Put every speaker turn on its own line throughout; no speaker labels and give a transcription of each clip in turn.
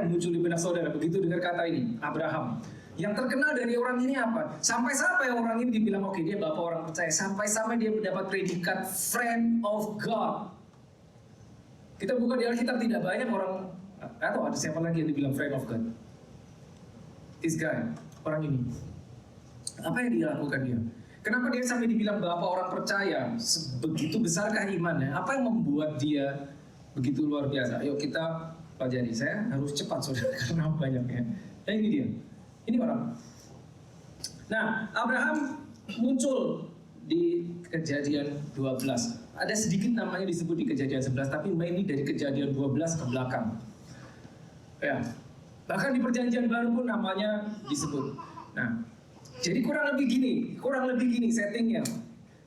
yang muncul di benak saudara begitu dengar kata ini, Abraham? Yang terkenal dari orang ini apa? Sampai orang ini dibilang oke, dia bapak orang percaya. Sampai dia mendapat predikat friend of God. Kita buka di Alkitab tidak banyak orang, atau ada siapa lagi yang dibilang friend of God? This guy, orang ini. Apa yang dia lakukan dia? Kenapa dia sampai dibilang bapak orang percaya? Begitu besarkah imannya? Apa yang membuat dia begitu luar biasa? Ayo kita pelajari. Saya harus cepat saudara karena banyaknya. Nah ini dia. Ini orang. Nah, Abraham muncul di Kejadian 12. Ada sedikit namanya disebut di Kejadian 11, tapi mainly dari Kejadian 12 ke belakang. Ya. Bahkan di Perjanjian Baru pun namanya disebut. Nah, jadi kurang lebih gini settingnya.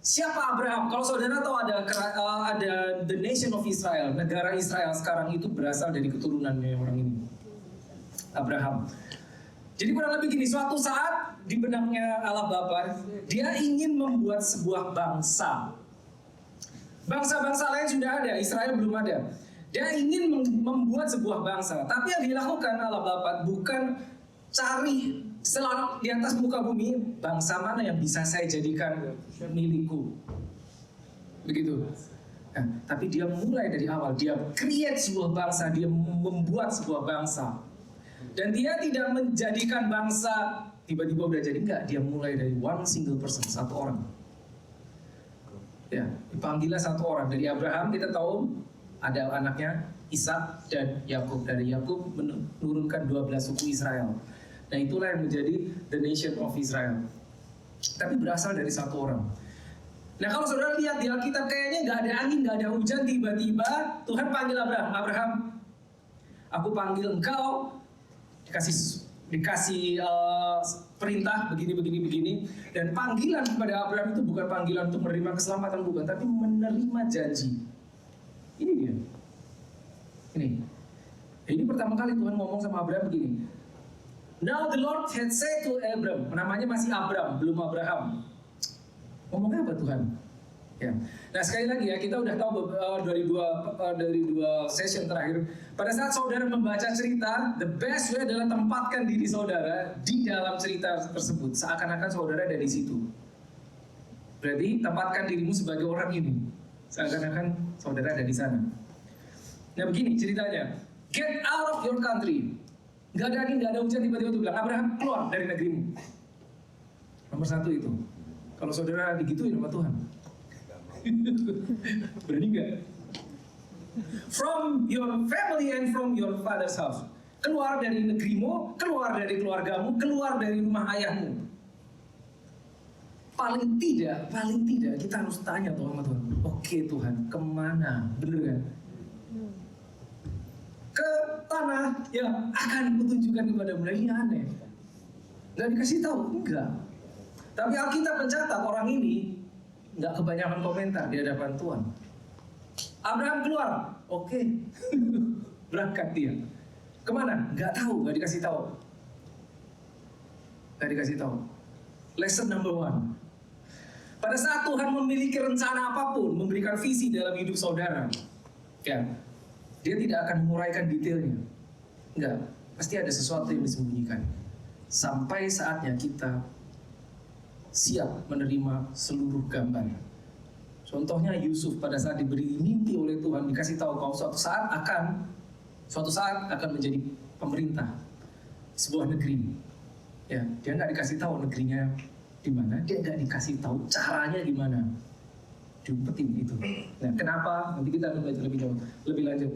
Siapa Abraham? Kalau saudara tahu ada the nation of Israel, negara Israel sekarang itu berasal dari keturunannya orang ini, Abraham. Jadi kurang lebih gini, suatu saat di benaknya Allah Bapa, dia ingin membuat sebuah bangsa. Bangsa-bangsa lain sudah ada, Israel belum ada. Dia ingin membuat sebuah bangsa. Tapi yang dilakukan Allah Bapa bukan cari di atas muka bumi, bangsa mana yang bisa saya jadikan milikku. Begitu. Nah, tapi dia mulai dari awal, dia create sebuah bangsa, dia membuat sebuah bangsa. Dan dia tidak menjadikan bangsa tiba-tiba udah jadi, enggak. Dia mulai dari one single person, satu orang. Ya, dipanggilnya satu orang. Dari Abraham kita tahu ada anaknya Ishak dan Yakub. Dari Yakub menurunkan 12 suku Israel. Nah itulah yang menjadi the nation of Israel. Tapi berasal dari satu orang. Nah kalau saudara lihat di Alkitab kayaknya nggak ada angin, nggak ada hujan, tiba-tiba Tuhan panggil Abraham. Abraham, aku panggil engkau. Dikasih perintah begini, dan panggilan kepada Abraham itu bukan panggilan untuk menerima keselamatan, bukan, tapi menerima janji. Ini dia. Ini pertama kali Tuhan ngomong sama Abraham begini. Now the Lord had said to Abraham, namanya masih Abram, belum Abraham. Ngomongnya apa Tuhan? Ya. Nah sekali lagi ya, kita udah tahu dari dua session terakhir. Pada saat saudara membaca cerita, the best way adalah tempatkan diri saudara di dalam cerita tersebut, seakan-akan saudara ada di situ. Berarti tempatkan dirimu sebagai orang ini, seakan-akan saudara ada di sana. Nah begini ceritanya, get out of your country. Gak ada angin, gak ada hujan, tiba-tiba tuh bilang, Abraham keluar dari negerimu. Nomor satu itu. Kalau saudara digituin sama Tuhan, berani gak? From your family and from your father's house. Keluar dari negerimu, keluar dari keluargamu, keluar dari rumah ayahmu. Paling tidak kita harus tanya tuh sama Tuhan. Oke Tuhan, kemana? Bener kan? Ke tanah yang akan kutunjukkan kepadamu. Nah, ini aneh. Gak dikasih tahu? Enggak. Tapi Alkitab mencatat orang ini nggak kebanyakan komentar di hadapan Tuhan. Abraham keluar, oke. Berangkat dia. Kemana? Nggak tahu, nggak dikasih tahu. Nggak dikasih tahu. Lesson number 1. Pada saat Tuhan memiliki rencana apapun, memberikan visi dalam hidup saudara, ya, dia tidak akan menguraikan detailnya. Enggak, pasti ada sesuatu yang disembunyikan. Sampai saatnya kita siap menerima seluruh gambar. Contohnya Yusuf pada saat diberi mimpi oleh Tuhan, dikasih tahu kalau suatu saat akan menjadi pemerintah sebuah negeri. Ya, dia nggak dikasih tahu negerinya di mana, dia nggak dikasih tahu caranya gimana. Diumpetin itu. Nah, kenapa? Nanti kita akan belajar lebih lanjut.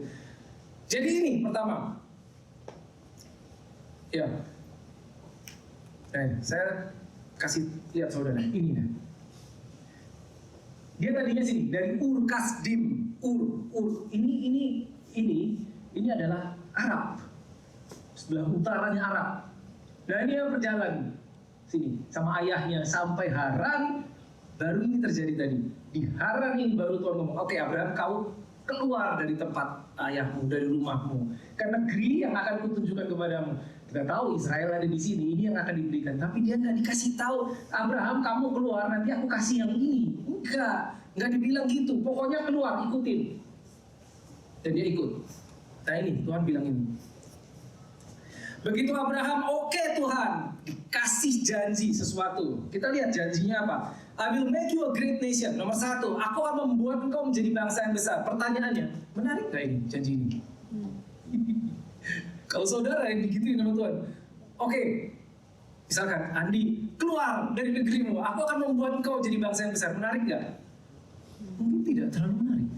Jadi ini pertama. Ya. Saya kasih lihat saudara, ini ya. Dia tadinya sini dari Ur Kasdim, ini adalah Arab, sebelah utaranya Arab. Nah ini yang berjalan sini sama ayahnya sampai Haran, baru ini terjadi tadi. Di Haran ini baru Tuhan ngomong, oke Abraham, kau keluar dari tempat ayahmu, dari rumahmu, karena negeri yang akan kutunjukkan kepadamu. Kita tahu Israel ada di sini, ini yang akan diberikan. Tapi dia nggak dikasih tahu, Abraham kamu keluar, nanti aku kasih yang ini. Nggak dibilang gitu. Pokoknya keluar, ikutin. Dan dia ikut. Nah ini Tuhan bilang ini. Begitu Abraham, oke Tuhan, dikasih janji sesuatu. Kita lihat janjinya apa? I will make you a great nation. Nomor 1, aku akan membuat engkau menjadi bangsa yang besar. Pertanyaannya, menarik gak ini janji ini? Kalau saudara yang digituin sama Tuhan, oke, misalkan Andi, keluar dari negerimu, aku akan membuat engkau jadi bangsa yang besar. Menarik gak? Mungkin tidak terlalu menarik.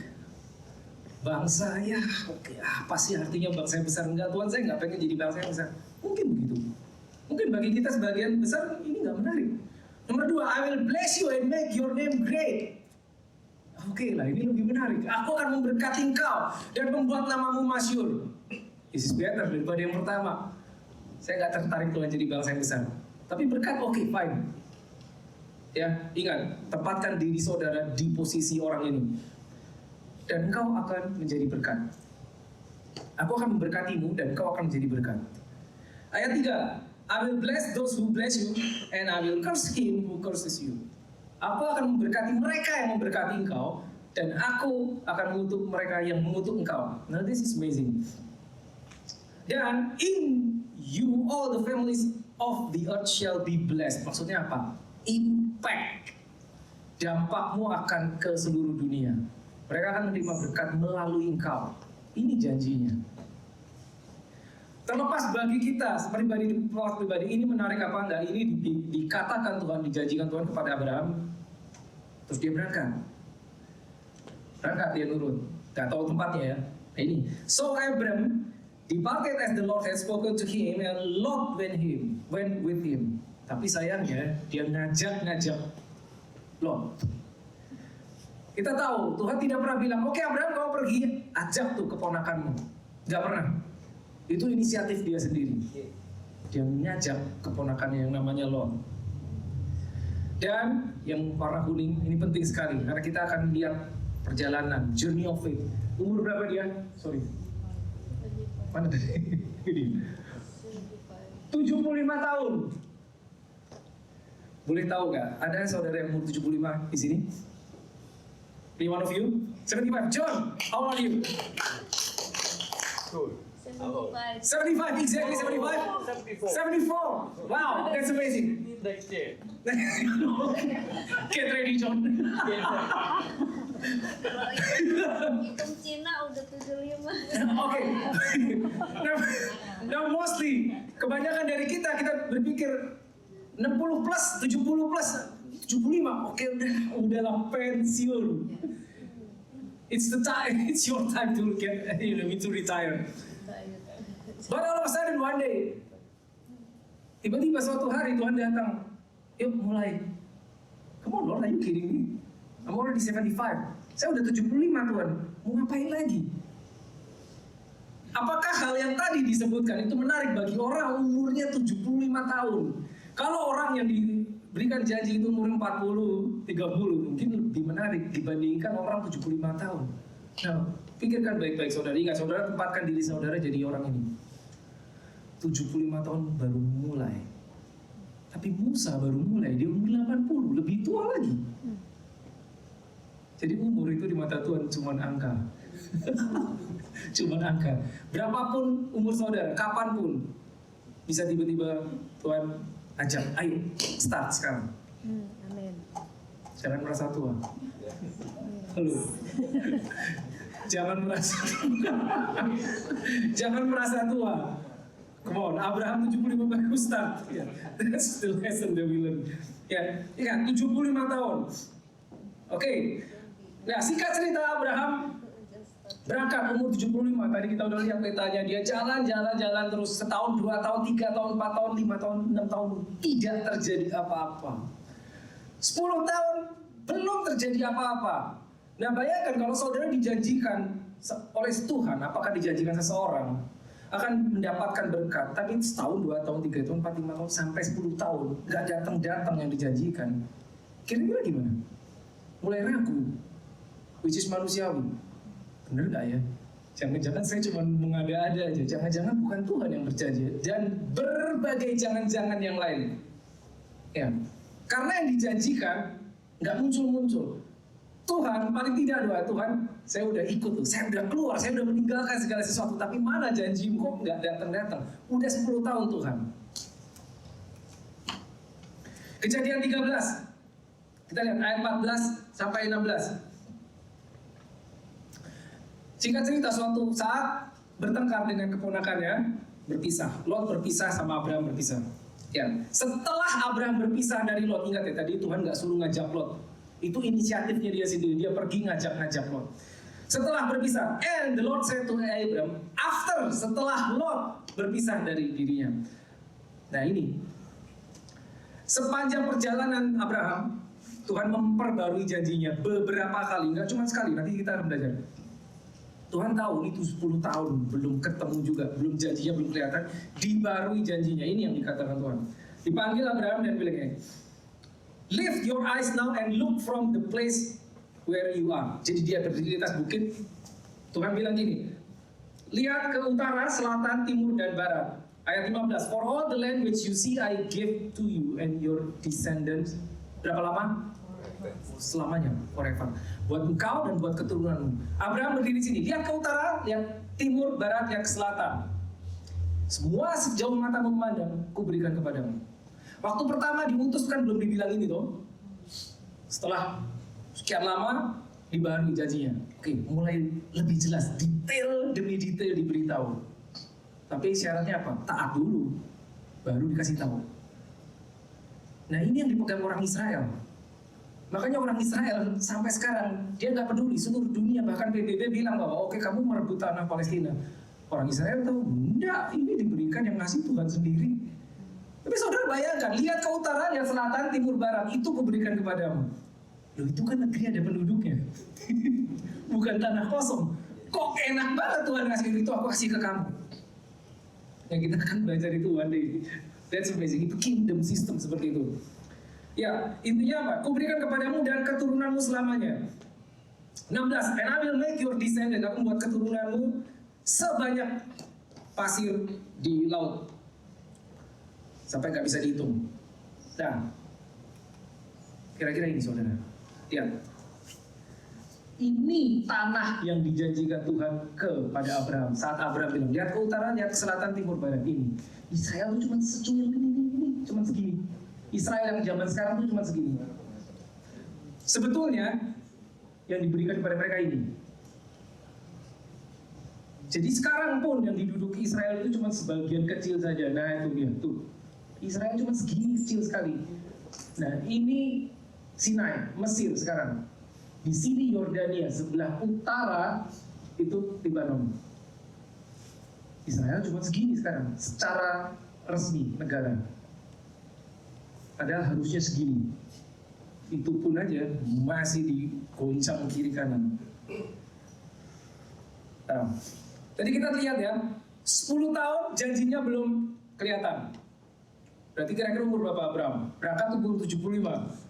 Bangsa, ya oke, apa sih artinya bangsa yang besar? Enggak, Tuhan, saya nggak pengen jadi bangsa yang besar. Mungkin begitu. Mungkin bagi kita sebagian besar ini nggak menarik. Nomor 2, I will bless you and make your name great. Oke lah, ini lebih menarik. Aku akan memberkati engkau dan membuat namamu masyhur. This is better daripada yang pertama. Saya nggak tertarik Tuhan jadi bangsa yang besar. Tapi berkat, oke, fine. Ya, ingat, tempatkan diri saudara di posisi orang ini. Dan engkau akan menjadi berkat. Aku akan memberkatimu dan engkau akan menjadi berkat. Ayat 3, I will bless those who bless you and I will curse him who curses you. Aku akan memberkati mereka yang memberkati engkau dan aku akan mengutuk mereka yang mengutuk engkau. Now this is amazing. Dan in you all the families of the earth shall be blessed. Maksudnya apa? Impact. Dampakmu akan ke seluruh dunia. Mereka akan menerima berkat melalui engkau. Ini janjinya. Terlepas bagi kita, pribadi ini menarik apa enggak, ini dikatakan Tuhan, dijanjikan Tuhan kepada Abraham. Terus dia berangkat. Berangkat, dia nurut. Gak tahu tempatnya ya. Nah, ini. So Abram departed as the Lord had spoken to him and Lot went with him. Tapi sayangnya, dia ngajak Lot. Kita tahu, Tuhan tidak pernah bilang, oke Abraham kau pergi, ajak tuh keponakanmu. Gak pernah. Itu inisiatif dia sendiri. Dia mengajak keponakannya yang namanya Lot. Dan yang warna kuning, ini penting sekali. Karena kita akan lihat perjalanan, journey of faith. Umur berapa dia? Sorry. Mana tadi? 75 tahun. Boleh tahu gak? Ada saudara yang umur 75 di sini? Any one of you? 75. John, how old are you?
Good.
75.
75, exactly 75? 74. Wow, that's amazing.
Next year.
Get ready, John.
Hitung Cina udah 75.
Oke. Now mostly, kebanyakan dari kita berpikir 60 plus, 70 plus, 75. Oke, udahlah pensiun. It's your time to get, to retire. But all of a sudden one day, tiba-tiba suatu hari Tuhan datang, yuk mulai. Come on Lord, are you kidding me? I'm already 75. Saya udah 75 Tuhan, mau ngapain lagi? Apakah hal yang tadi disebutkan itu menarik bagi orang umurnya 75 tahun? Kalau orang yang diberikan janji itu umur 40, 30, mungkin lebih menarik dibandingkan orang 75 tahun. Nah, pikirkan baik-baik saudara. Ingat, saudara tempatkan diri saudara jadi orang ini. 75 tahun baru mulai. Tapi Musa baru mulai, dia umur 80, lebih tua lagi. Jadi umur itu di mata Tuhan cuma angka. Cuma angka. Berapapun umur saudara, kapanpun bisa tiba-tiba Tuhan ajak, ayo start sekarang.
Amin.
Jangan merasa tua. Halo. Jangan merasa jangan merasa tua. Come on, Abraham 75 baru start. Yeah. That's the lesson that we learn. Ya, ingat 75 tahun. Oke. Nah, singkat cerita Abraham berangkat umur 75. Tadi kita udah lihat petanya, dia jalan terus setahun, 2 tahun, 3 tahun, 4 tahun, 5 tahun, 6 tahun tidak terjadi apa-apa. 10 tahun belum terjadi apa-apa. Nah, bayangkan kalau saudara dijanjikan oleh Tuhan, apakah dijanjikan seseorang akan mendapatkan berkat, tapi setahun, 2 tahun, 3 tahun, 4, 5 tahun, sampai 10 tahun nggak datang yang dijanjikan. Kira-kira gimana? Mulai ragu, which is manusiawi. Bener nggak ya? Jangan-jangan saya cuma mengada-ada aja. Jangan-jangan bukan Tuhan yang berjanji. Dan berbagai jangan-jangan yang lain. Ya, karena yang dijanjikan nggak muncul-muncul. Tuhan paling tidak doa, Tuhan saya udah ikut tuh, saya udah keluar, saya udah meninggalkan segala sesuatu, tapi mana janjimu kok nggak datang-datang? Udah 10 tahun Tuhan. Kejadian 13, kita lihat ayat 14 sampai 16. Singkat cerita, suatu saat bertengkar dengan keponakannya, berpisah. Lot berpisah sama Abraham berpisah. Ya, setelah Abraham berpisah dari Lot, ingat ya tadi Tuhan nggak suruh ngajak Lot. Itu inisiatifnya dia sendiri, dia pergi ngajak Lot. Setelah berpisah, and the Lord said to Abraham, setelah Lot berpisah dari dirinya. Nah ini, sepanjang perjalanan Abraham, Tuhan memperbarui janjinya beberapa kali, nggak cuma sekali, nanti kita akan belajar. Tuhan tahu itu 10 tahun belum ketemu juga, belum janjinya belum kelihatan, dibarui janjinya. Ini yang dikatakan Tuhan. Dipanggil Abraham dan bilang, lift your eyes now and look from the place where you are. Jadi dia berdiri di atas bukit. Tuhan bilang gini, lihat ke utara, selatan, timur, dan barat. Ayat 15, for all the land which you see I give to you and your descendants. Berapa lama? Selamanya, forever. Buat engkau dan buat keturunanmu. Abraham berdiri di sini, lihat ke utara, lihat timur, barat, lihat ke selatan. Semua sejauh mata memandang, ku berikan kepadamu. Waktu pertama diutuskan belum dibilang ini toh. Setelah sekian lama dibarui janjinya. Oke, mulai lebih jelas, detail demi detail diberitahu. Tapi syaratnya apa? Taat dulu, baru dikasih tahu. Nah ini yang dipegang orang Israel. Makanya orang Israel sampai sekarang dia nggak peduli, seluruh dunia bahkan PBB bilang bahwa oke kamu merebut tanah Palestina. Orang Israel tahu, enggak, ini diberikan yang ngasih Tuhan sendiri. Tapi saudara bayangkan, lihat ke utara, lihat selatan, timur, barat, itu kuberikan kepadamu. Loh itu kan negeri ada penduduknya. Bukan tanah kosong. Kok enak banget Tuhan ngasih itu, aku kasih ke kamu. Yang kita akan belajar itu one day. That's amazing, itu kingdom system seperti itu. Ya, intinya apa? Kuberikan kepadamu dan keturunanmu selamanya. 16, and I will make your descendant, aku membuat keturunanmu sebanyak pasir di laut. Sampai nggak bisa dihitung. Nah, kira-kira ini saudara. Lihat. Ini tanah yang dijanjikan Tuhan kepada Abraham. Saat Abraham bilang, lihat ke utara, lihat ke selatan, timur, barat. Ini. Israel itu cuma secuil ini, cuma segini. Israel yang zaman sekarang itu cuma segini. Sebetulnya yang diberikan kepada mereka ini. Jadi sekarang pun yang diduduki Israel itu cuma sebagian kecil saja. Nah itu dia tuh. Israel cuma segini kecil sekali. Nah ini Sinai, Mesir sekarang. Di sini Yordania, sebelah utara itu Lebanon. Israel cuma segini sekarang, secara resmi negara. Padahal harusnya segini. Itu pun aja masih digoncang kiri kanan. Nah, tadi kita lihat ya, 10 tahun janjinya belum kelihatan. Berarti kira-kira umur berapa Abraham? Berangkat umur 75.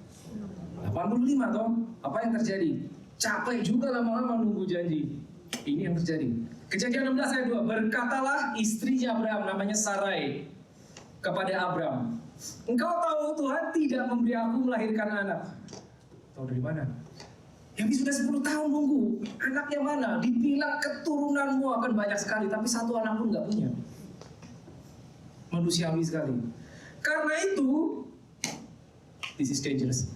85 toh, apa yang terjadi? Capek juga lama-lama nunggu janji. Ini yang terjadi. Kejadian 16 ayat 2, berkatalah istrinya Abraham, namanya Sarai, kepada Abraham, engkau tahu Tuhan tidak memberi aku melahirkan anak. Tahu dari mana? Yang sudah 10 tahun nunggu, anaknya mana? Dibilang keturunanmu akan banyak sekali, tapi satu anak pun nggak punya. Manusiawi sekali. Karena itu, this is dangerous.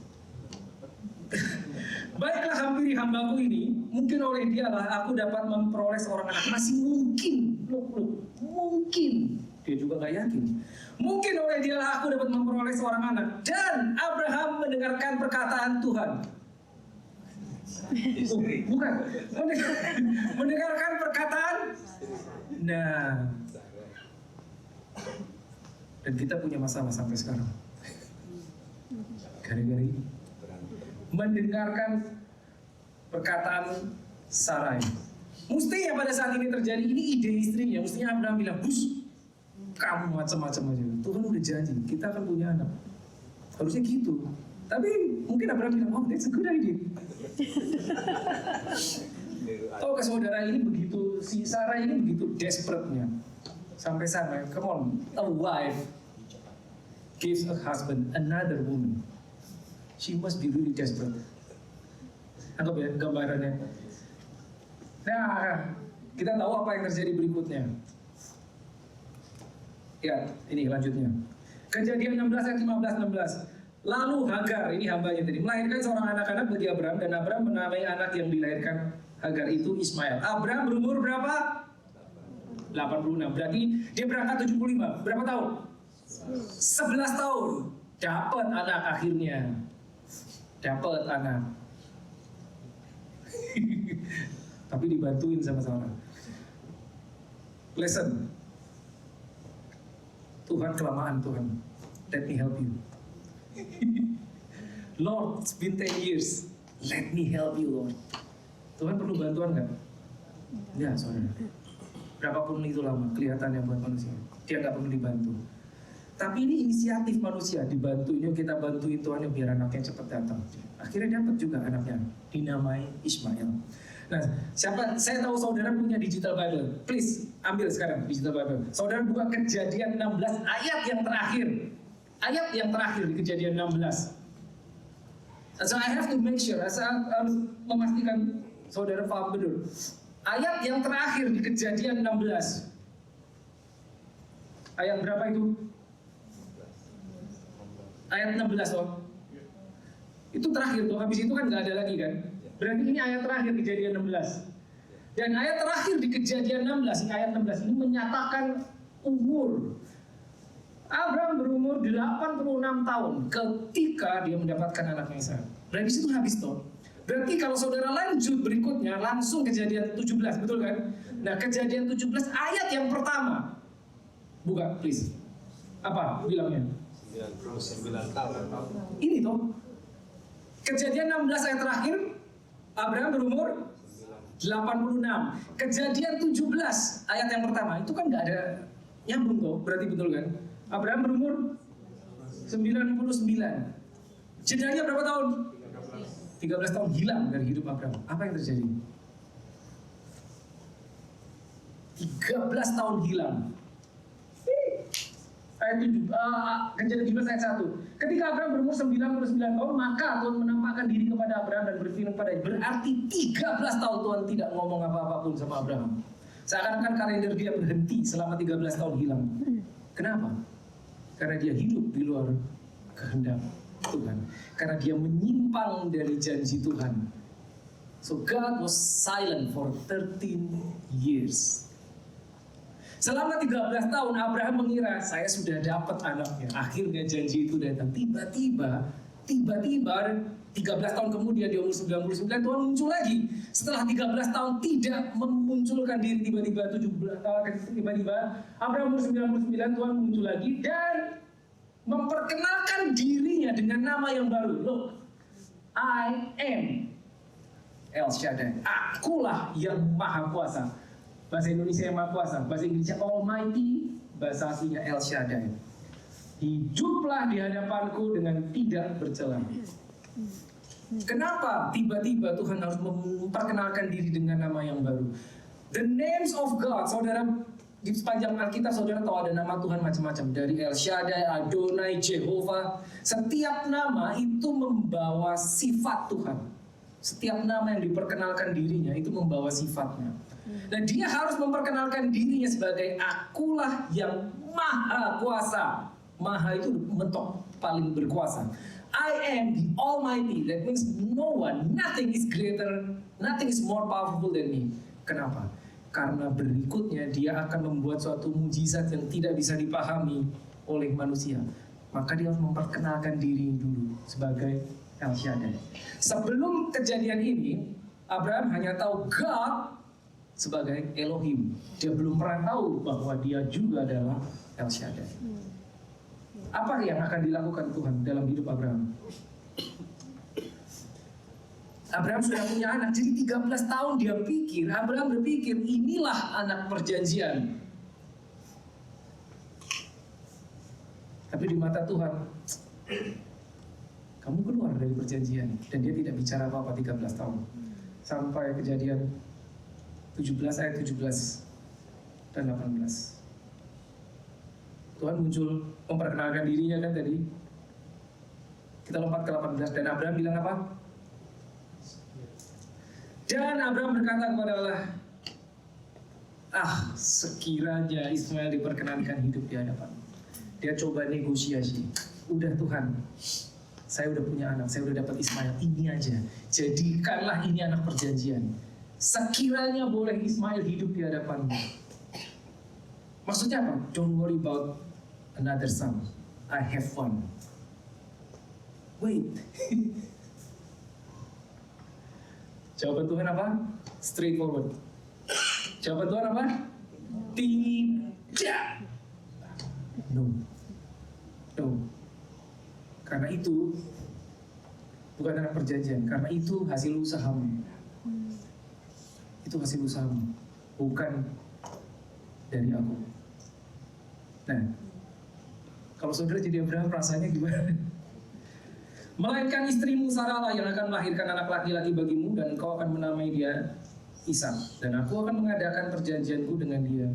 Baiklah hampiri hambaku ini, mungkin oleh dialah aku dapat memperoleh seorang anak. Masih mungkin, mungkin. Dia juga nggak yakin. Mungkin oleh dialah aku dapat memperoleh seorang anak. Dan Abraham mendengarkan perkataan Tuhan. Bukan. Mendengarkan perkataan. Nah. Dan kita punya masalah sampai sekarang. Gara-gara ini. Mendengarkan perkataan Sarai. Mestinya pada saat ini terjadi, ini ide istrinya. Mestinya Abraham bilang, bus, kamu macam-macam aja. Tuhan udah janji, kita akan punya anak. Harusnya gitu. Tapi mungkin Abraham bilang, oh that's a good idea. Tahu ke saudara ini begitu, si Sarah ini begitu desperate-nya. Sampai-sampai, come on, a wife gives a husband another woman. She must be really desperate. Anggap ya gambarannya. Nah, kita tahu apa yang terjadi berikutnya. Ya, ini lanjutnya. Kejadian 16 ayat 15-16. Lalu Hagar, ini hambanya tadi, melahirkan seorang anak-anak bagi Abraham, dan Abraham menamai anak yang dilahirkan Hagar itu Ismail. Abraham berumur berapa? 86. Berarti dia berangkat 75. Berapa tahun? 11 tahun. Dapat anak akhirnya. Dapat anak. Tapi dibantuin sama seorang. Listen. Tuhan kelamaan Tuhan. Let me help you. Lord, it's been 10 years. Let me help you, Lord. Tuhan perlu bantuan nggak? Ya, saudara. Berapapun itu lama, kelihatannya buat manusia. Dia nggak perlu dibantu. Tapi ini inisiatif manusia, dibantuin, yuk kita bantuin Tuhan yuk biar anaknya cepat datang. Akhirnya dapat juga anaknya, dinamai Ismail. Nah, saya tahu saudara punya digital Bible. Please, ambil sekarang digital Bible. Saudara buka Kejadian 16, ayat yang terakhir. Ayat yang terakhir di Kejadian 16. So I have to make sure, saya harus memastikan saudara paham betul. Ayat yang terakhir di Kejadian 16. Ayat berapa itu? Ayat 16 loh. Itu terakhir tuh, habis itu kan nggak ada lagi kan? Berarti ini ayat terakhir Kejadian 16. Dan ayat terakhir di Kejadian 16, ayat 16 ini menyatakan umur. Abraham berumur 86 tahun ketika dia mendapatkan anaknya Ishak. Berarti di situ habis toh. Berarti kalau saudara lanjut berikutnya langsung Kejadian 17, betul kan? Nah, Kejadian 17 ayat yang pertama. Buka, please. Apa bilangnya?
99 tahun.
Ini toh. Kejadian 16 ayat terakhir, Abraham berumur 86. Kejadian 17 ayat yang pertama, itu kan nggak ada nyambung toh, berarti betul kan? Abraham berumur 99. Jedanya berapa tahun? 13 tahun hilang dari hidup Abraham. Apa yang terjadi? 13 tahun hilang. Ayat 7, Kejadian 17 ayat 1. Ketika Abraham berumur 99 tahun, maka Tuhan menampakkan diri kepada Abraham dan berfirman kepadanya. Berarti 13 tahun Tuhan tidak ngomong apa-apa pun sama Abraham. Seakan-akan kalender dia berhenti selama 13 tahun hilang. Kenapa? Karena dia hidup di luar kehendak Tuhan. Karena dia menyimpang dari janji Tuhan. So God was silent for 13 years. Selama 13 tahun Abraham mengira saya sudah dapat anaknya. Akhirnya janji itu datang. Tiba-tiba 13 tahun kemudian di umur 99 Tuhan muncul lagi. Setelah 13 tahun tidak memunculkan diri, tiba-tiba Abraham umur 99 Tuhan muncul lagi dan memperkenalkan dirinya dengan nama yang baru. Look, I am El Shaddai. Akulah yang maha kuasa. Bahasa Indonesia yang maha kuasa, bahasa Inggrisnya Almighty, bahasa aslinya El Shaddai. Hiduplah di hadapanku dengan tidak bercela. Kenapa tiba-tiba Tuhan harus memperkenalkan diri dengan nama yang baru? The names of God, saudara, di sepanjang Alkitab saudara tahu ada nama Tuhan macam-macam. Dari El Shaddai, Adonai, Jehovah. Setiap nama itu membawa sifat Tuhan. Setiap nama yang diperkenalkan dirinya itu membawa sifatnya. Dan dia harus memperkenalkan dirinya sebagai akulah yang maha kuasa. Maha itu mentok paling berkuasa. I am the Almighty. That means no one, nothing is greater, nothing is more powerful than me. Kenapa? Karena berikutnya dia akan membuat suatu mujizat yang tidak bisa dipahami oleh manusia. Maka dia harus memperkenalkan diri dulu sebagai El Shaddai. Sebelum kejadian ini, Abraham hanya tahu God sebagai Elohim. Dia belum pernah tahu bahwa dia juga adalah El Shaddai. Apa yang akan dilakukan Tuhan dalam hidup Abraham? Abraham sudah punya anak, jadi 13 tahun Abraham berpikir inilah anak perjanjian. Tapi di mata Tuhan, kamu keluar dari perjanjian. Dan dia tidak bicara apa-apa 13 tahun. Sampai Kejadian 17 ayat 17 dan 18. Tuhan muncul memperkenalkan dirinya kan tadi. Kita lompat ke 18 dan Abraham bilang apa? Dan Abraham berkata kepada Allah, sekiranya Ismail diperkenankan hidup di hadapan. Dia coba negosiasi. Udah Tuhan, saya udah punya anak, saya udah dapat Ismail, ini aja. Jadikanlah ini anak perjanjian. Sekiranya boleh Ismail hidup di hadapanmu. Maksudnya apa? Don't worry about another son. I have one. Wait. Jawaban Tuhan apa? Straightforward. Jawaban Tuhan apa? Tidak. No. Karena itu bukan anak perjanjian. Karena itu hasil usahamu. Itu hasil usahamu, bukan dari aku. Nah, kalau saudara jadi Abraham rasanya gimana? Melainkan istrimu Sarah lah yang akan melahirkan anak laki-laki bagimu, dan engkau akan menamai dia Ishak. Dan aku akan mengadakan perjanjianku dengan dia,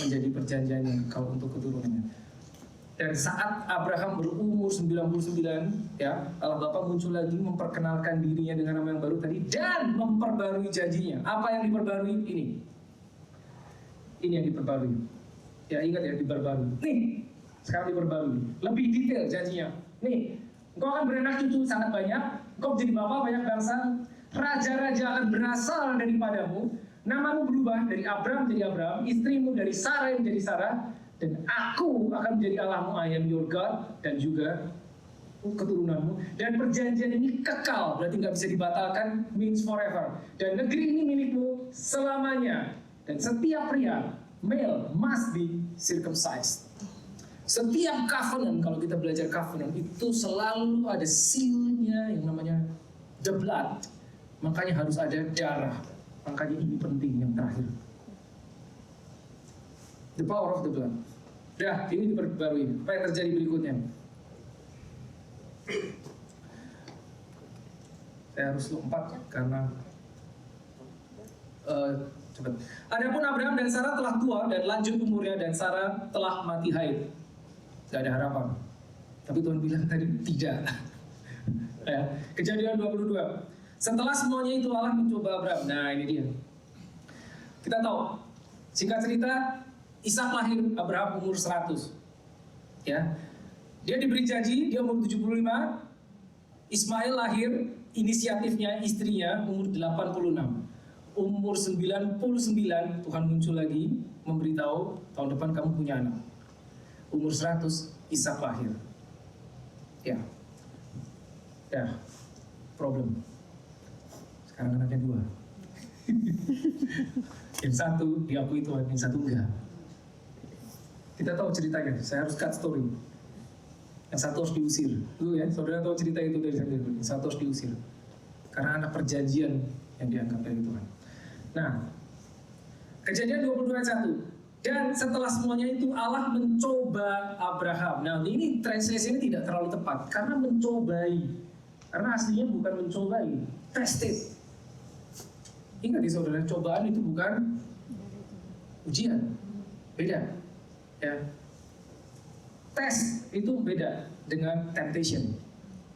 menjadi perjanjian yang kau untuk keturunannya. Dan saat Abraham berumur 99, ya, Allah Bapa muncul lagi memperkenalkan dirinya dengan nama yang baru tadi dan memperbarui janjinya. Apa yang diperbarui? Ini yang diperbarui. Ya, ingat ya, diperbarui. Nih, sekarang diperbarui. Lebih detail janjinya. Nih, engkau akan beranak cucu sangat banyak, engkau menjadi bapa banyak bangsa, raja-raja akan berasal daripadamu, namamu berubah dari Abraham menjadi Abraham, istrimu dari Sarah menjadi Sarah, dan aku akan menjadi Allahmu, I am your God, dan juga keturunanmu. Dan perjanjian ini kekal, berarti nggak bisa dibatalkan, means forever. Dan negeri ini milikmu selamanya. Dan setiap pria, male, must be circumcised. Setiap covenant, kalau kita belajar covenant, itu selalu ada seal-nya yang namanya the blood. Makanya harus ada darah. Makanya ini penting yang terakhir. The power of the blood. Dah, ini diperbarui. Apa yang terjadi berikutnya? Saya harus lompat karena cepat. Adapun Abraham dan Sarah telah tua dan lanjut umurnya, dan Sarah telah mati haid. Gak ada harapan. Tapi Tuhan bilang tadi tidak. Ya. Kejadian 22. Setelah semuanya itu Allah mencoba Abraham. Nah, ini dia. Kita tahu. Singkat cerita, Ishak lahir, Abraham umur 100. Ya. Dia diberi janji, dia umur 75. Ismail lahir, inisiatifnya istrinya umur 86. Umur 99 Tuhan muncul lagi memberitahu tahun depan kamu punya anak. Umur 100 Ishak lahir. Ya. Ya. Problem. Sekarang anaknya 2. Yang satu diakui Tuhan, yang satu enggak. Kita tahu ceritanya, saya harus cut story. Yang satu harus diusir. Dulu ya, saudara tahu cerita itu dari saya dulu. Yang satu harus diusir. Karena anak perjanjian yang dianggap dari Tuhan. Nah, Kejadian 22 ayat 1. Dan setelah semuanya itu Allah mencoba Abraham. Nah, ini translation ini tidak terlalu tepat karena mencobai. Karena aslinya bukan mencobai, tested. Ingat ya saudara, cobaan itu bukan ujian. Beda. Ya. Tes itu beda dengan temptation.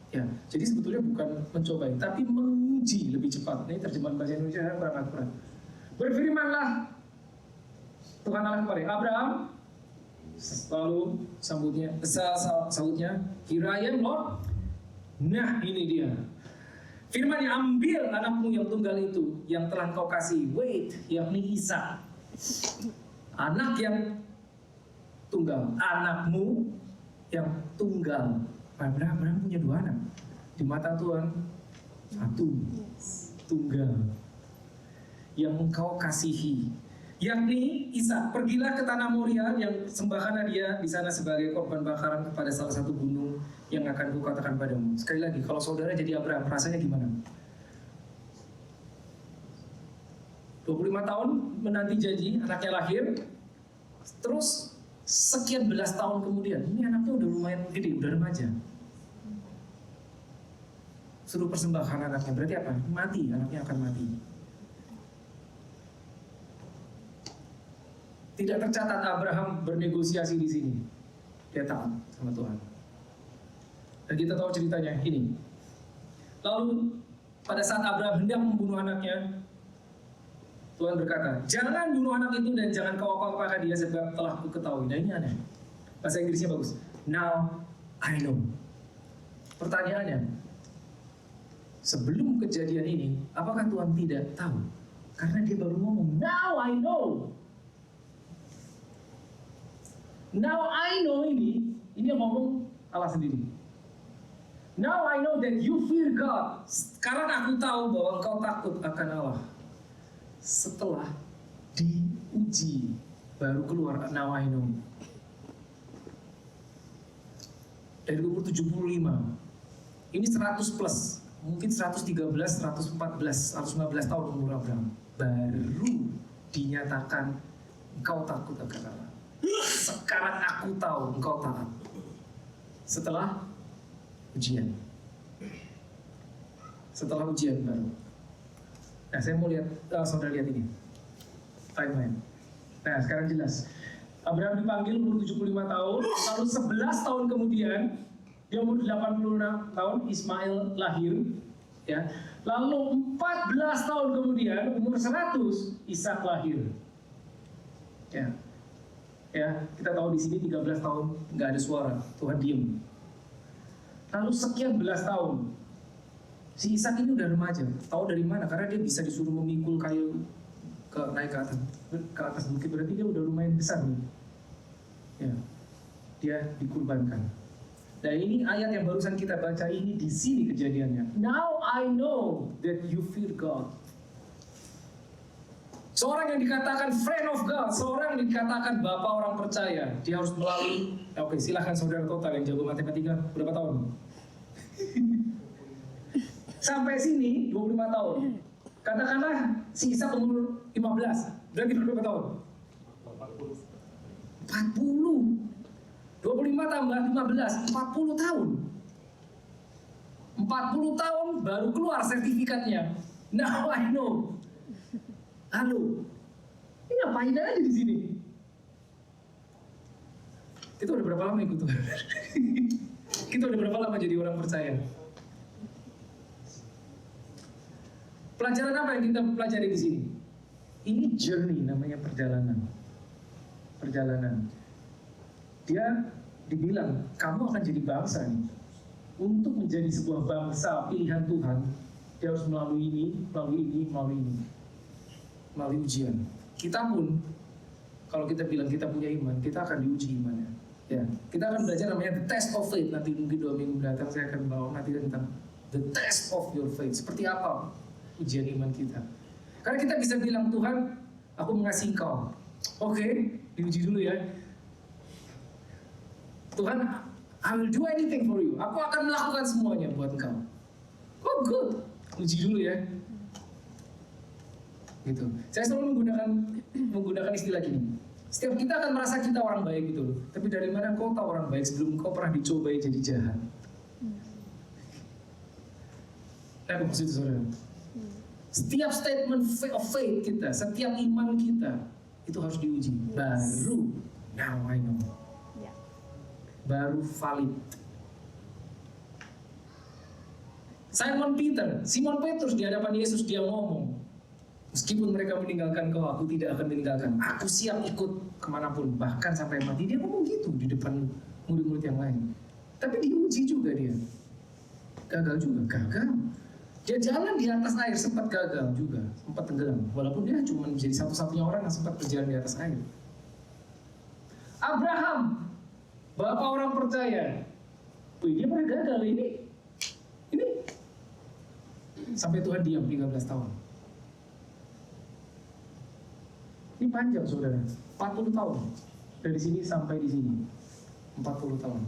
Ya, jadi sebetulnya bukan mencobai, tapi menguji lebih cepat. Ini terjemahan bahasa Indonesia kurang akurat. Berfirmanlah Tuhan Allah kepada Abraham, lalu sahutnya, Here I am, Lord. Nah, ini dia. Firman yang ambil anakmu yang tunggal itu, yang telah kau kasih, yakni Ishak. Anak yang tunggal, anakmu yang tunggal. Abraham punya 2 anak. Di mata Tuhan 1 tunggal yang engkau kasihi, yakni Ishak. Pergilah ke tanah Moria yang sembahkanlah dia di sana sebagai korban bakaran kepada salah satu gunung yang akan kukatakan padamu. Sekali lagi, kalau saudara jadi Abraham, rasanya gimana? 25 tahun menanti janji, anaknya lahir, terus sekian belas tahun kemudian, ini anaknya udah lumayan gede, udah remaja. Suruh persembahkan anaknya, berarti apa? Mati, anaknya akan mati. Tidak tercatat Abraham bernegosiasi di sini. Dia taat sama Tuhan. Dan kita tahu ceritanya ini. Lalu pada saat Abraham hendak membunuh anaknya, Tuhan berkata, jangan bunuh anak itu dan jangan kau apa-apakan dia sebab telah ku ketahui. Nah ini aneh. Bahasa Inggrisnya bagus. Now I know. Pertanyaannya, sebelum kejadian ini, apakah Tuhan tidak tahu? Karena dia baru ngomong, now I know. Now I know ini yang ngomong Allah sendiri. Now I know that you fear God. Sekarang aku tahu bahwa engkau takut akan Allah. Setelah diuji, baru keluar now I know. Dari umur 75, ini 100 plus, mungkin 113, 114, 115 tahun umur Abraham. Baru dinyatakan engkau takut akan Allah. Sekarang aku tahu engkau taat. Setelah ujian. Setelah ujian baru. Nah, saya mau lihat, saudara lihat ini. Timeline. Nah, sekarang jelas. Abraham dipanggil umur 75 tahun, lalu 11 tahun kemudian, dia umur 86 tahun, Ismail lahir. Ya. Lalu 14 tahun kemudian, umur 100, Ishak lahir. Ya. Ya, kita tahu di sini 13 tahun nggak ada suara, Tuhan diem. Lalu sekian belas tahun, si Ishak ini udah remaja. Tahu dari mana? Karena dia bisa disuruh memikul kayu naik ke atas bukit, berarti dia udah lumayan besar nih. Ya, dia dikurbankan. Nah ini ayat yang barusan kita baca ini di sini kejadiannya. Now I know that you fear God. Seorang yang dikatakan friend of God, seorang yang dikatakan bapak orang percaya, dia harus melalui, oke silahkan saudara total yang jago matematika, berapa tahun? Sampai sini 25 tahun. Katakanlah si Ishak umur 15, berarti berapa tahun? 40. 25 tambah 15, 40 tahun. 40 tahun baru keluar sertifikatnya. Now I know. Halo, ini ngapain aja di sini? Kita udah berapa lama ikut Tuhan? Kita udah berapa lama jadi orang percaya? Pelajaran apa yang kita pelajari di sini? Ini journey, namanya perjalanan. Perjalanan. Dia dibilang, kamu akan jadi bangsa nih. Untuk menjadi sebuah bangsa pilihan Tuhan, dia harus melalui ini, melalui ini, melalui ini. Melalui ujian. Kita pun, kalau kita bilang kita punya iman, kita akan diuji imannya. Ya, kita akan belajar namanya the test of faith. Nanti mungkin 2 minggu mendatang saya akan bawa nanti tentang the test of your faith. Seperti apa ujian iman kita? Karena kita bisa bilang, Tuhan, aku mengasihi Engkau. Oke, diuji dulu ya. Tuhan, I will do anything for you. Aku akan melakukan semuanya buat Engkau. Oh good, uji dulu ya. Gitu. Saya selalu menggunakan istilah gini. Setiap kita akan merasa kita orang baik gitu. Tapi dari mana kau tahu orang baik sebelum kau pernah dicobai jadi jahat? Nah, aku maksud saudara. Setiap statement of faith kita, setiap iman kita itu harus diuji. Baru now I know. Baru valid. Simon Petrus di hadapan Yesus dia ngomong, meskipun mereka meninggalkan kau, aku tidak akan meninggalkan. Aku siap ikut kemanapun, bahkan sampai mati. Dia ngomong gitu di depan murid-murid yang lain. Tapi diuji juga dia. Gagal juga, gagal. Dia jalan di atas air, sempat gagal juga, sempat tenggelam. Walaupun dia cuma menjadi satu-satunya orang yang sempat berjalan di atas air. Abraham, bapak orang percaya. Wih, dia pernah gagal ini. Sampai Tuhan diam 13 tahun. Ini panjang saudara, 40 tahun. Dari sini sampai di sini. 40 tahun.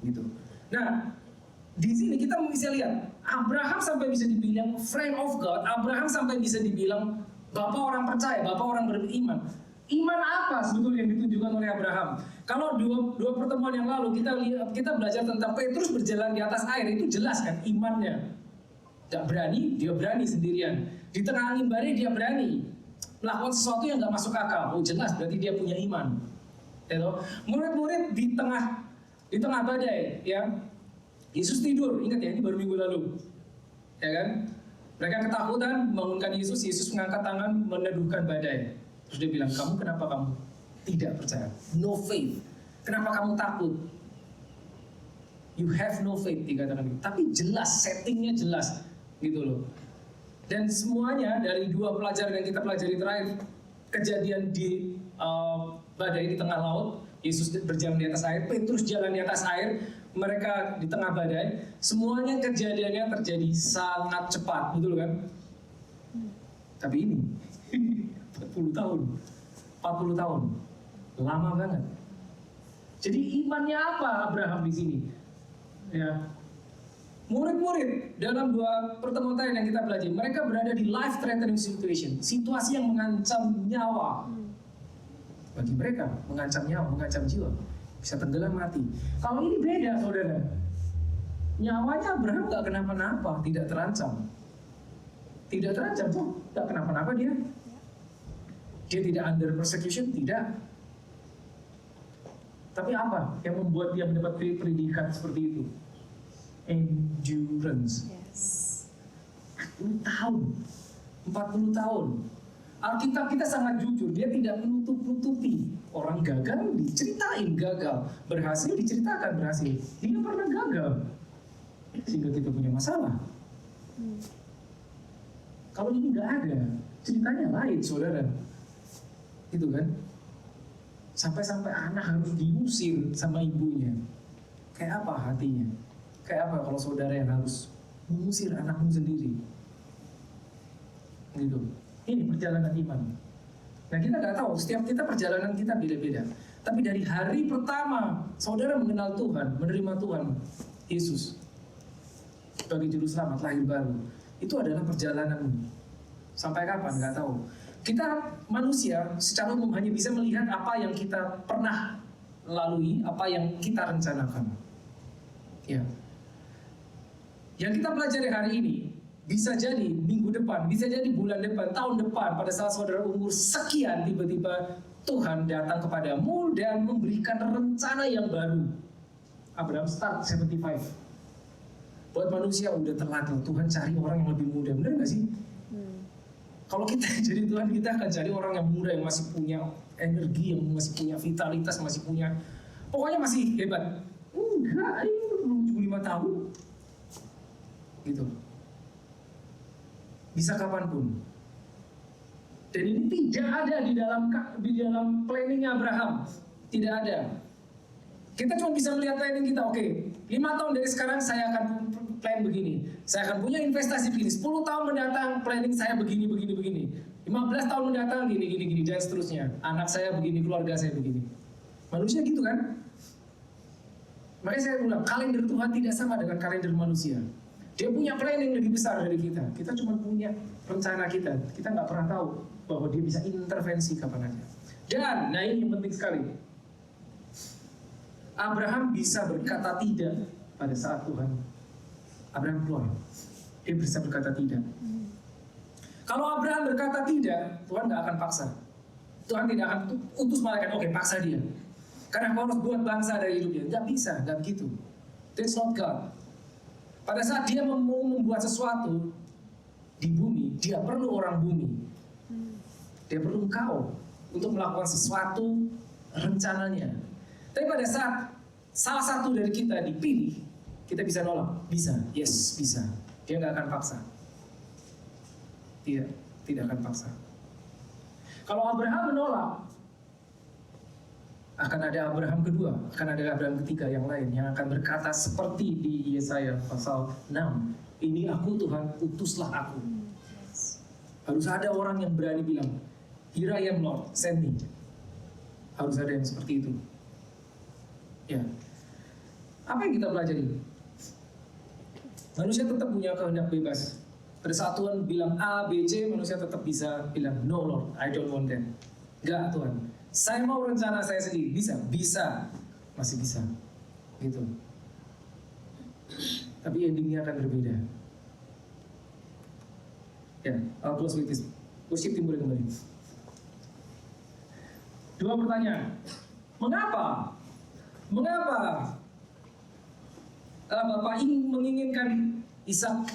Gitu. Nah, di sini kita bisa lihat, Abraham sampai bisa dibilang friend of God, Abraham sampai bisa dibilang bapak orang percaya, bapak orang beriman. Iman apa sebetulnya yang ditunjukkan oleh Abraham? Kalau dua pertemuan yang lalu kita belajar tentang Petrus berjalan di atas air, itu jelas kan imannya. Gak berani, dia berani sendirian. Di tengah angin badai dia berani melakukan sesuatu yang gak masuk akal. Oh jelas berarti dia punya iman. Murid-murid di tengah badai, ya. Yesus tidur, ingat ya ini baru minggu lalu, ya kan? Mereka ketakutan membangunkan Yesus. Yesus mengangkat tangan, meneduhkan badai. Terus dia bilang, kamu kenapa kamu tidak percaya? No faith. Kenapa kamu takut? You have no faith, dikatakan gitu. Tapi jelas, settingnya jelas, gitu loh. Dan semuanya dari dua pelajaran yang kita pelajari terakhir, kejadian di badai di tengah laut, Yesus berjalan di atas air, Petrus jalan di atas air, mereka di tengah badai, semuanya kejadiannya terjadi sangat cepat, betul kan? Tapi ini 40 tahun, lama banget. Jadi imannya apa Abraham di sini? Ya, murid-murid dalam dua pertemuan tadi yang kita pelajari, mereka berada di life threatening situation, situasi yang mengancam nyawa. Bagi mereka, mengancam nyawa, mengancam jiwa. Bisa tenggelam mati. Kalau ini beda, saudara. Nyawanya Abraham gak kenapa-napa, tidak terancam. Tidak terancam tuh, gak kenapa-napa dia. Dia tidak under persecution, tidak. Tapi apa yang membuat dia mendapat predikat seperti itu? Endurance.
Yes.
40 tahun. Alkitab kita sangat jujur, dia tidak menutup-nutupi. Orang gagal diceritain gagal, berhasil diceritakan berhasil. Dia pernah gagal, sehingga kita punya masalah. Kalau ini nggak ada, ceritanya lain, saudara. Gitu kan? Sampai-sampai anak harus diusir sama ibunya. Kayak apa hatinya? Kayak apa kalau saudara yang harus mengusir anakmu sendiri? Gitu. Ini perjalanan iman. Nah, kita nggak tahu, setiap kita perjalanan kita beda-beda. Tapi dari hari pertama saudara mengenal Tuhan, menerima Tuhan Yesus sebagai juru selamat lahir baru, itu adalah perjalanan. Sampai kapan nggak tahu. Kita manusia secara umum hanya bisa melihat apa yang kita pernah lalui, apa yang kita rencanakan. Ya. Yang kita pelajari hari ini bisa jadi minggu depan, bisa jadi bulan depan, tahun depan, pada saat saudara umur sekian, tiba-tiba Tuhan datang kepadamu dan memberikan rencana yang baru. Abraham start 75. Buat manusia udah telat loh, Tuhan cari orang yang lebih muda, benar gak sih? Kalau kita jadi Tuhan, kita akan cari orang yang muda, yang masih punya energi, yang masih punya vitalitas, masih punya, pokoknya masih hebat. Enggak, ini belum 75 tahun. Gitu. Bisa kapanpun. Dan ini tidak ada di dalam planningnya Abraham. Tidak ada. Kita cuma bisa melihat planning kita. Oke, 5 tahun dari sekarang saya akan plan begini. Saya akan punya investasi begini. 10 tahun mendatang planning saya begini. 15 tahun mendatang gini, dan seterusnya. Anak saya begini, keluarga saya begini. Manusia gitu kan? Makanya saya bilang, kalender Tuhan tidak sama dengan kalender manusia. Dia punya planning lebih besar dari kita. Kita cuma punya rencana kita. Kita nggak pernah tahu bahwa dia bisa intervensi kapan aja. Dan, nah ini yang penting sekali. Abraham bisa berkata tidak pada saat Tuhan. Abraham keluar. Dia bisa berkata tidak. Kalau Abraham berkata tidak, Tuhan nggak akan paksa. Tuhan tidak akan utus malaikat, oke paksa dia. Karena kau harus buat bangsa dari hidupnya. Nggak bisa, nggak begitu. That's not God. Pada saat dia mau membuat sesuatu di bumi, dia perlu orang bumi. Dia perlu engkau untuk melakukan sesuatu rencananya. Tapi pada saat salah satu dari kita dipilih, kita bisa nolak. Bisa, yes, bisa. Dia nggak akan paksa. Tidak akan paksa. Kalau Abraham menolak, akan ada Abraham kedua, akan ada Abraham ketiga yang lain yang akan berkata seperti di Yesaya pasal 6. Ini aku Tuhan, utuslah aku. Harus ada orang yang berani bilang, Here I am Lord, send me. Harus ada yang seperti itu. Ya. Apa yang kita pelajari? Manusia tetap punya kehendak bebas. Pada saat Tuhan bilang A, B, C, manusia tetap bisa bilang, No Lord, I don't want that. Enggak Tuhan, saya mau rencana saya sendiri. Bisa, masih bisa, gitu. Tapi endingnya akan berbeda. Ya, I'll close with this. Worship timbul kembali. 2 pertanyaan. Mengapa Bapak menginginkan Ishak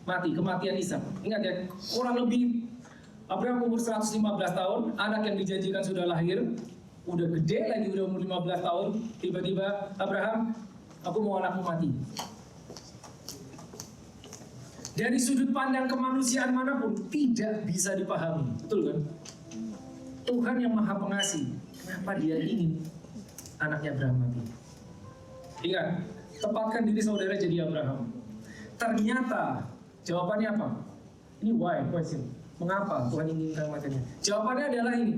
mati, kematian Ishak. Ingat ya, kurang lebih Abraham umur 115 tahun, anak yang dijanjikan sudah lahir, udah gede lagi, udah umur 15 tahun, tiba-tiba Abraham, aku mau anakmu mati. Dari sudut pandang kemanusiaan manapun tidak bisa dipahami, betul kan? Tuhan yang Maha Pengasih, kenapa Dia ingin anaknya Abraham mati? Ingat, tempatkan diri saudara jadi Abraham. Ternyata jawabannya apa? Ini why question. Mengapa Tuhan inginkan matinya? Jawabannya adalah ini.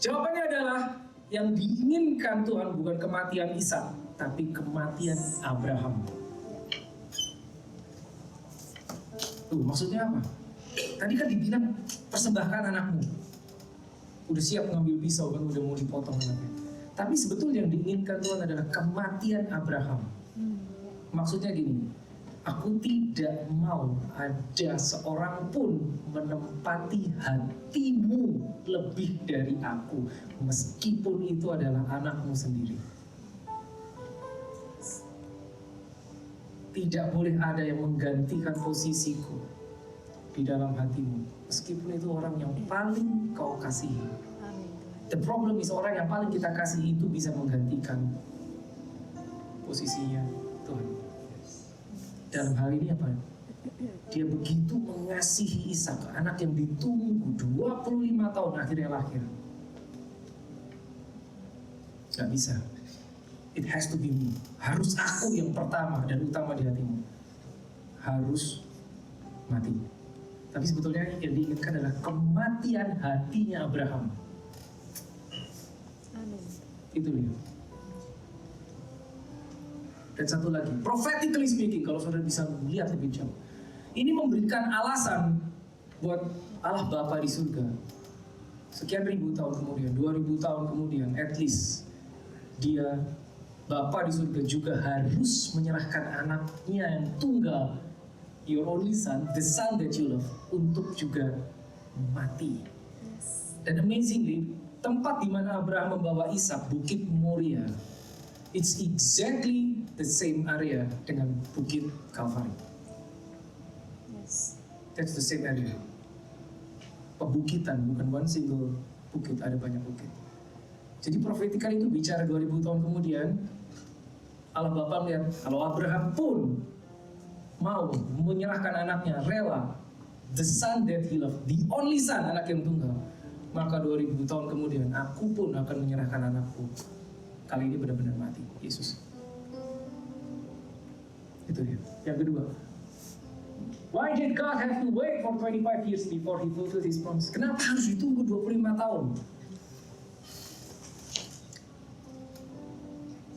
Jawabannya adalah yang diinginkan Tuhan bukan kematian Ishak, tapi kematian Abraham. Tuh, maksudnya apa? Tadi kan dibilang persembahkan anakmu. Udah siap ngambil pisau kan, udah mau dipotong anaknya. Tapi sebetulnya yang diinginkan Tuhan adalah kematian Abraham. Maksudnya gini, aku tidak mau ada seorang pun menempati hatimu lebih dari aku, meskipun itu adalah anakmu sendiri. Tidak boleh ada yang menggantikan posisiku di dalam hatimu, meskipun itu orang yang paling kau kasihi. The problem is orang yang paling kita kasihi itu bisa menggantikan posisinya Tuhan. Dalam hal ini apa? Dia begitu mengasihi Ishak, anak yang ditunggu 25 tahun akhirnya lahir. Gak bisa. It has to be me. Harus aku yang pertama dan utama di hatimu. Harus mati. Tapi sebetulnya yang diinginkan adalah kematian hatinya Abraham.
Amin.
Itu dia. Dan satu lagi, prophetically speaking, kalau saudara bisa melihat lebih jauh, ini memberikan alasan buat Allah Bapa di surga. Sekian ribu tahun kemudian, 2000 tahun kemudian, at least Dia Bapa di surga juga harus menyerahkan anaknya yang tunggal, your only son, the son that you love, untuk juga mati. Dan amazingly, tempat di mana Abraham membawa Ishak, Bukit Moria, it's exactly the same area dengan Bukit Kalvari.
Yes.
That's the same area. Pebukitan, bukan one single bukit, ada banyak bukit. Jadi profetikal itu bicara 2000 tahun kemudian, Allah Bapa melihat kalau Abraham pun mau menyerahkan anaknya, rela, the son that he loved, the only son, anak yang tunggal, maka 2000 tahun kemudian aku pun akan menyerahkan anakku. Kali ini benar-benar mati, Yesus. Itu dia. Yang kedua, why did God have to wait for 25 years before He fulfilled His promise? Kenapa harus ditunggu 25 tahun?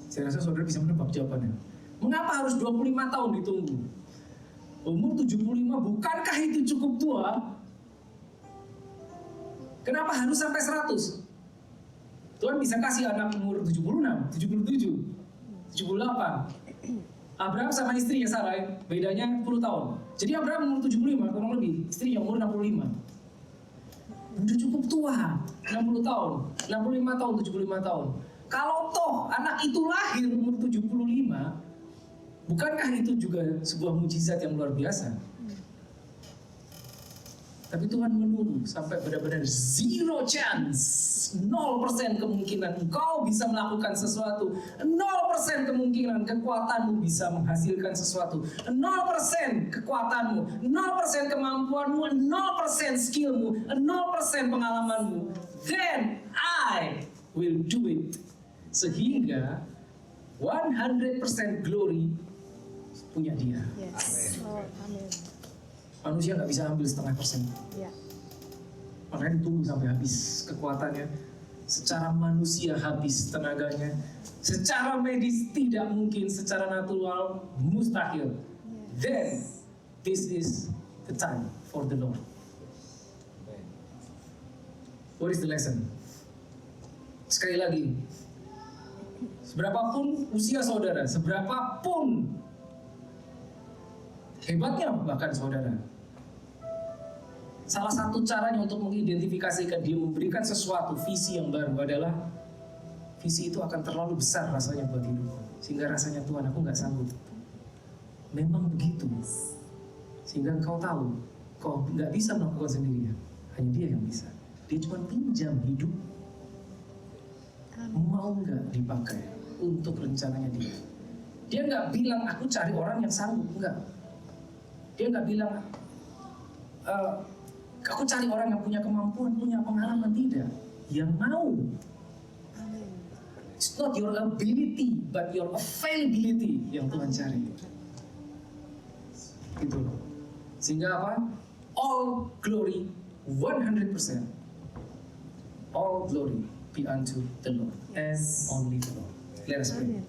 Saya rasa saudara bisa menebak jawabannya. Mengapa harus 25 tahun ditunggu? Umur 75, bukankah itu cukup tua? Kenapa harus sampai 100? Tuhan bisa kasih anak umur 76, 77, 78. Abraham sama istrinya Sarai, bedanya 10 tahun. Jadi Abraham umur 75, kurang lebih. Istrinya umur 65. Udah cukup tua, 60 tahun, 65 tahun, 75 tahun. Kalau toh anak itu lahir umur 75, bukankah itu juga sebuah mujizat yang luar biasa? Tapi Tuhan menunggu sampai benar-benar zero chance, 0% kemungkinan engkau bisa melakukan sesuatu, 0% kemungkinan kekuatanmu bisa menghasilkan sesuatu, 0% kekuatanmu, 0% kemampuanmu, 0% skillmu, 0% pengalamanmu. Then I will do it. Sehingga 100% glory punya Dia.
Yes. Oh, amin.
Manusia nggak bisa ambil 0,5%.
Ya.
Makanya ditunggu sampai habis kekuatannya. Secara manusia habis tenaganya. Secara medis tidak mungkin, secara natural mustahil. Then this is the time for the Lord. What is the lesson? Sekali lagi, seberapapun usia saudara, seberapapun hebatnya bahkan saudara, salah satu caranya untuk mengidentifikasikan dia memberikan sesuatu, visi yang baru adalah visi itu akan terlalu besar rasanya buat hidupku, sehingga rasanya Tuhan aku nggak sanggup. Memang begitu. Sehingga engkau tahu, kau nggak bisa melakukan sendirian. Hanya dia yang bisa. Dia cuma pinjam hidup. Mau nggak dipakai untuk rencananya dia? Dia nggak bilang aku cari orang yang sanggup, enggak. Dia nggak bilang aku cari orang yang punya kemampuan, punya pengalaman, tidak. Yang mau. It's not your ability, but your availability yang Tuhan cari. Gitu loh. Sehingga apa? All glory 100%. All glory be unto the Lord and only the Lord. Let us pray.
Amin.